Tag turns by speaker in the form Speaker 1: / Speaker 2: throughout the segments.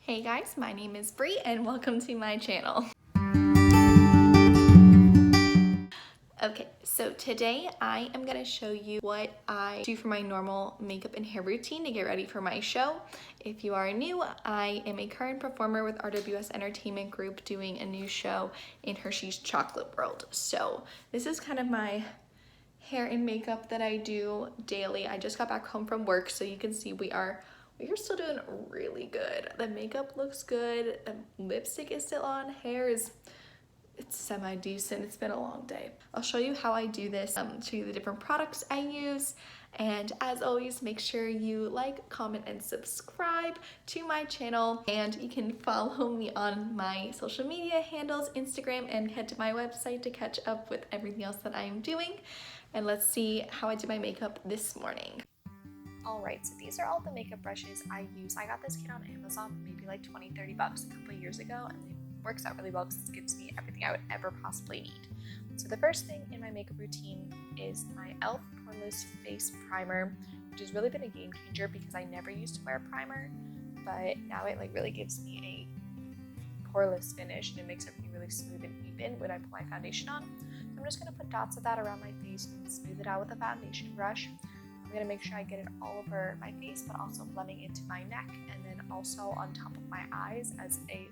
Speaker 1: Hey guys, my name is Bri and welcome to my channel. Okay, so today I am going to show you what I do for my normal makeup and hair routine to get ready for my show. If you are new, I am a current performer with RWS Entertainment Group doing a new show in Hershey's Chocolate World. So this is kind of my hair and makeup that I do daily. I just got back home from work, so you can see we are still doing really good. The makeup looks good, the lipstick is still on, hair is it's semi-decent. It's been a long day. I'll show you how I do this, show you the different products I use, and as always, make sure you like, comment, and subscribe to my channel, and you can follow me on my social media handles, Instagram, and head to my website to catch up with everything else that I am doing. And let's see how I did my makeup this morning. Alright, so these are all the makeup brushes I use. I got this kit on Amazon maybe like 20-30 bucks a couple of years ago, and it works out really well because it gives me everything I would ever possibly need. So the first thing in my makeup routine is my e.l.f. Poreless Face Primer, which has really been a game changer because I never used to wear a primer, but now it really gives me a poreless finish and it makes everything really smooth and even when I put my foundation on. So I'm just going to put dots of that around my face and smooth it out with a foundation brush. I'm going to make sure I get it all over my face, but also blending into my neck and then also on top of my eyes as a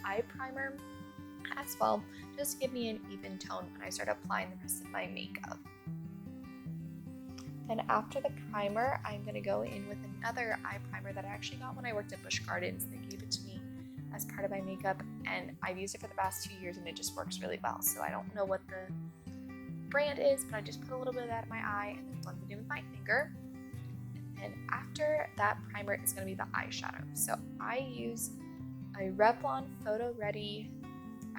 Speaker 1: eye primer as well, just to give me an even tone when I start applying the rest of my makeup. Then after the primer, I'm going to go in with another eye primer that I actually got when I worked at Busch Gardens. They gave it to me as part of my makeup, and I've used it for the past 2 years and it just works really well. So I don't know what the brand is, but I just put a little bit of that in my eye and then blend it in with my finger. And after that primer is going to be the eyeshadow. So I use a Revlon Photo Ready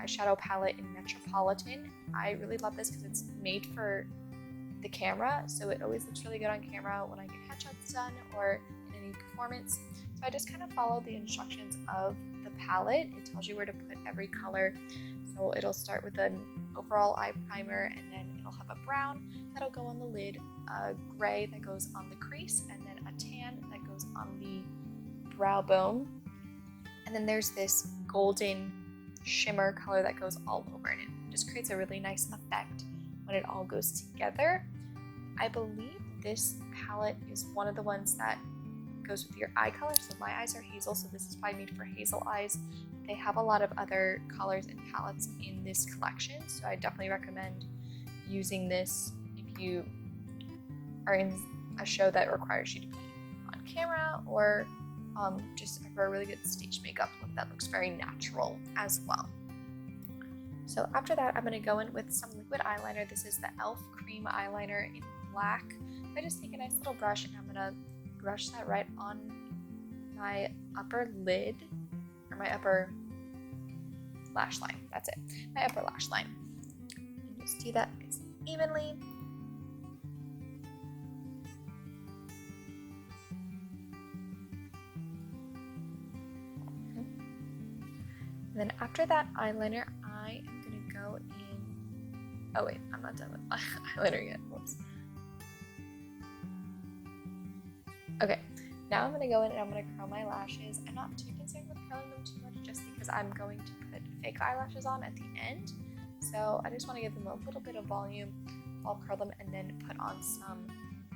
Speaker 1: eyeshadow palette in Metropolitan. I really love this because it's made for the camera, so it always looks really good on camera when I get headshots done or in any performance. So I just kind of follow the instructions of the palette. It tells you where to put every color. So it'll start with an overall eye primer, and then it'll have a brown that'll go on the lid, a gray that goes on the crease, and then a tan that goes on the brow bone. And then there's this golden shimmer color that goes all over, and it just creates a really nice effect when it all goes together. I believe this palette is one of the ones that goes with your eye color. So my eyes are hazel, so this is probably made for hazel eyes. They have a lot of other colors and palettes in this collection, so I definitely recommend using this if you are in a show that requires you to be on camera, or just for a really good stage makeup look that looks very natural as well. So after that, I'm going to go in with some liquid eyeliner. This is the e.l.f. Cream Eyeliner in black. I just take a nice little brush and I'm going to brush that right on my upper lid, or my upper lash line. That's it, my upper lash line. And just do that nice and evenly. And then after that eyeliner, I am going to go in... Oh wait, I'm not done with eyeliner yet. Whoops. Okay, now I'm going to go in and I'm going to curl my lashes. I'm not too concerned with curling them too much just because I'm going to put fake eyelashes on at the end. So I just want to give them a little bit of volume. I'll curl them and then put on some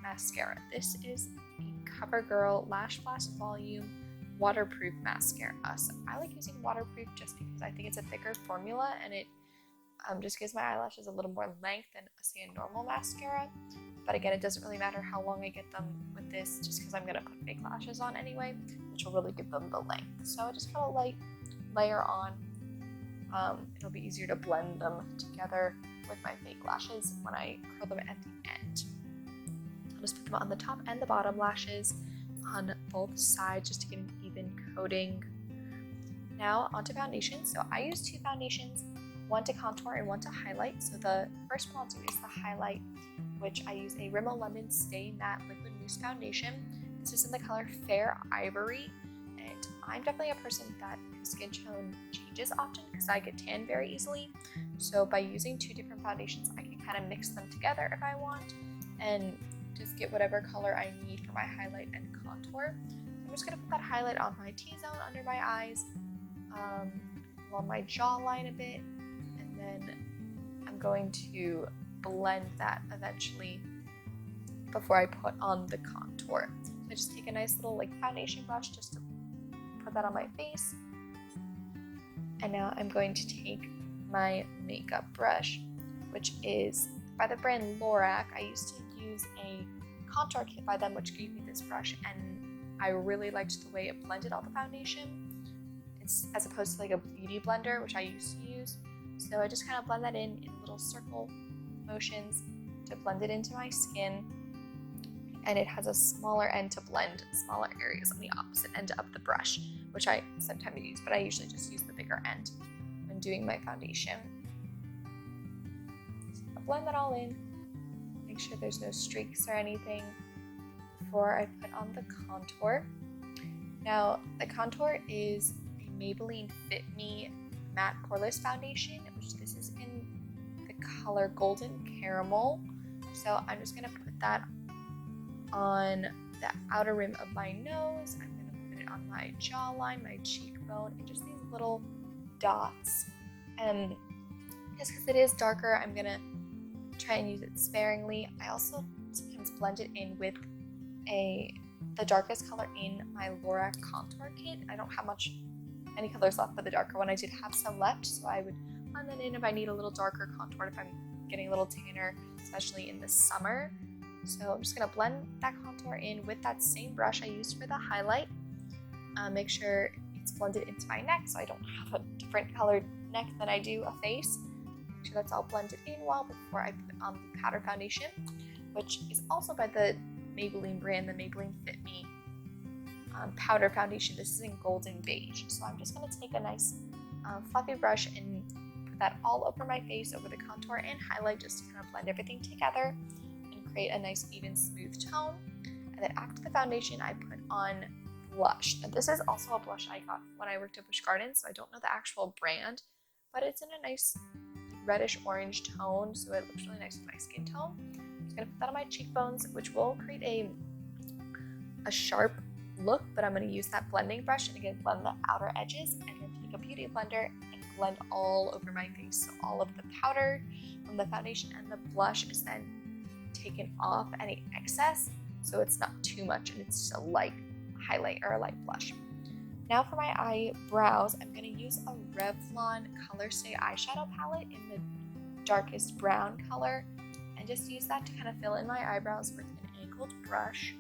Speaker 1: mascara. This is the CoverGirl Lash Blast Volume waterproof mascara. So I like using waterproof just because I think it's a thicker formula and it just gives my eyelashes a little more length than say a normal mascara. But again, it doesn't really matter how long I get them with this, just because I'm going to put fake lashes on anyway, which will really give them the length. So I just put a light layer on. It'll be easier to blend them together with my fake lashes when I curl them at the end. I'll just put them on the top and the bottom lashes on both sides just to get an even coating. Now onto foundation. So I use two foundations, one to contour and one to highlight. So the first one I'll do is the highlight, which I use a Rimmel London Stay Matte Liquid Mousse Foundation. This is in the color Fair Ivory, and I'm definitely a person that whose skin tone changes often because I get tan very easily. So by using two different foundations, I can kind of mix them together if I want and just get whatever color I need for my highlight and contour. I'm just going to put that highlight on my T-zone, under my eyes, along my jawline a bit, and then I'm going to blend that eventually before I put on the contour. So I just take a nice little like foundation brush just to put that on my face. And now I'm going to take my makeup brush, which is by the brand Lorac. I used to use a contour kit by them, which gave me this brush, and I really liked the way it blended all the foundation. It's as opposed to like a beauty blender, which I used to use. So I just kind of blend that in little circle motions to blend it into my skin. And it has a smaller end to blend smaller areas on the opposite end of the brush, which I sometimes use, but I usually just use the bigger end when doing my foundation. So I'll blend that all in, make sure there's no streaks or anything before I put on the contour. Now, the contour is a Maybelline Fit Me Matte Poreless Foundation, which this is in the color Golden Caramel. So I'm just going to put that on the outer rim of my nose. I'm going to put it on my jawline, my cheekbone, and just these little dots. And just because it is darker, I'm going to try and use it sparingly. I also sometimes blend it in with the darkest color in my Lorac contour kit. I don't have any colors left but the darker one. I did have some left, so I would blend that in if I need a little darker contour, if I'm getting a little tanner, especially in the summer. So I'm just going to blend that contour in with that same brush I used for the highlight. Make sure it's blended into my neck so I don't have a different colored neck than I do a face. Make sure that's all blended in well before I put on the powder foundation, which is also by the Maybelline brand, the Maybelline Fit Me powder foundation. This is in golden beige. So I'm just going to take a nice fluffy brush and put that all over my face, over the contour and highlight, just to kind of blend everything together and create a nice even smooth tone. And then after the foundation, I put on blush. And this is also a blush I got when I worked at Busch Gardens, so I don't know the actual brand, but it's in a nice reddish orange tone, so it looks really nice with my skin tone. I'm just going to put that on my cheekbones, which will create a sharp look, but I'm going to use that blending brush and again blend the outer edges, and then take a beauty blender and blend all over my face. So all of the powder from the foundation and the blush is then taken off any excess, so it's not too much and it's just a light highlight or a light blush. Now for my eyebrows, I'm going to use a Revlon Color Stay eyeshadow palette in the darkest brown color, and just use that to kind of fill in my eyebrows with an angled brush.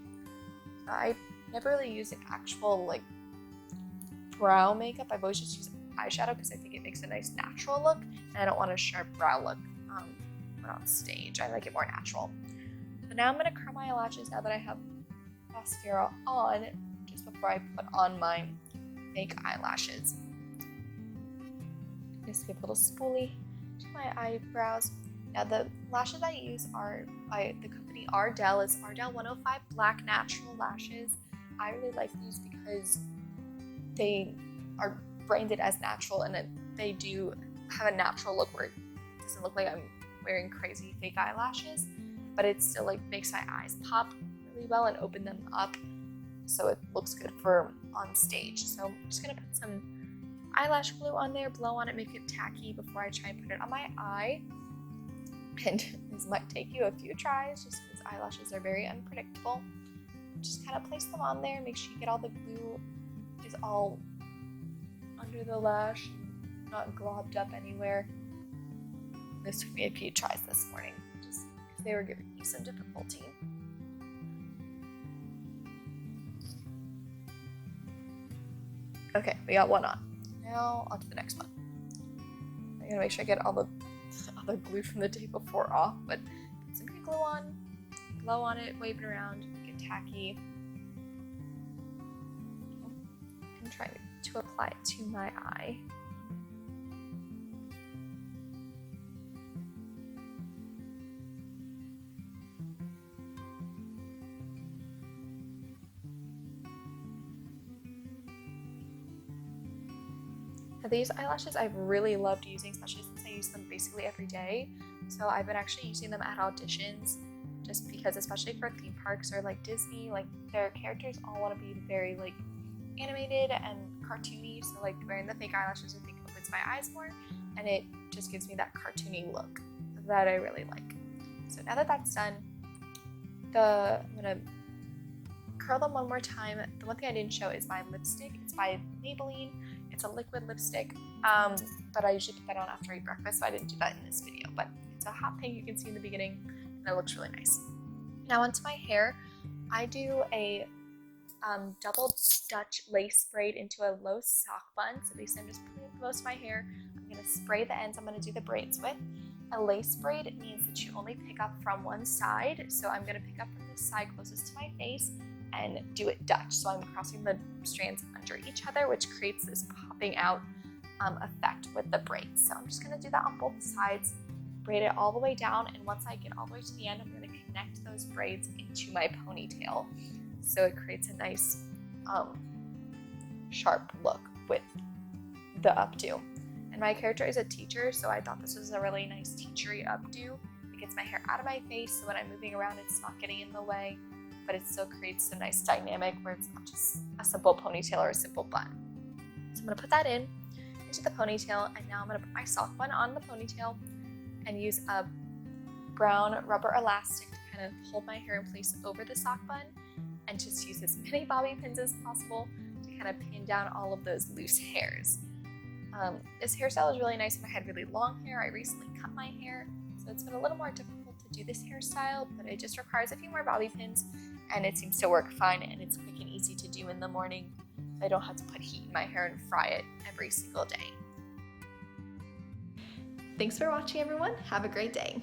Speaker 1: I never really use an actual like brow makeup. I've always just used eyeshadow because I think it makes a nice natural look, and I don't want a sharp brow look when on stage. I like it more natural. So now I'm going to curl my eyelashes now that I have mascara on, just before I put on my fake eyelashes. Just give a little spoolie to my eyebrows. Now the lashes I use are by the company Ardell. It's Ardell 105 Black Natural Lashes. I really like these because they are branded as natural, and they do have a natural look where it doesn't look like I'm wearing crazy fake eyelashes, but it still like makes my eyes pop really well and open them up, so it looks good for on stage. So I'm just gonna put some eyelash glue on there, blow on it, make it tacky before I try and put it on my eye. And this might take you a few tries just because eyelashes are very unpredictable. Just kind of place them on there, make sure you get all the glue is all under the lash, not globbed up anywhere. This took me a few tries this morning, just because they were giving me some difficulty. Okay, we got one on. Now on to the next one. I'm gonna make sure I get all the other glue from the day before off, but put some glue on, blow on it, wave it around, get tacky. I'm trying to apply it to my eye. Now, these eyelashes I've really loved using, especially since I use them basically every day. So I've been actually using them at auditions, just because, especially for theme parks or like Disney, like their characters all want to be very like animated and cartoony, so like wearing the fake eyelashes I think opens my eyes more, and it just gives me that cartoony look that I really like. So now that that's done, I'm gonna curl them one more time. The one thing I didn't show is my lipstick. It's by Maybelline. It's a liquid lipstick, but I usually put that on after I eat breakfast, so I didn't do that in this video, but it's a hot pink you can see in the beginning, and it looks really nice. Now onto my hair. I do a double Dutch lace braid into a low sock bun. So basically I'm just putting most of my hair. I'm going to spray the ends I'm going to do the braids with. A lace braid means that you only pick up from one side. So I'm going to pick up from the side closest to my face and do it Dutch. So I'm crossing the strands under each other, which creates this popping out effect with the braids. So I'm just going to do that on both sides, braid it all the way down, and once I get all the way to the end, I'm going to connect those braids into my ponytail. So it creates a nice sharp look with the updo. And my character is a teacher, so I thought this was a really nice teachery updo. It gets my hair out of my face, so when I'm moving around, it's not getting in the way, but it still creates a nice dynamic where it's not just a simple ponytail or a simple bun. So I'm going to put that into the ponytail, and now I'm going to put my sock bun on the ponytail and use a brown rubber elastic to kind of hold my hair in place over the sock bun, and just use as many bobby pins as possible to kind of pin down all of those loose hairs. This hairstyle is really nice when I had really long hair. I recently cut my hair, so it's been a little more difficult to do this hairstyle, but it just requires a few more bobby pins, and it seems to work fine, and it's quick and easy to do in the morning. I don't have to put heat in my hair and fry it every single day. Thanks for watching, everyone. Have a great day.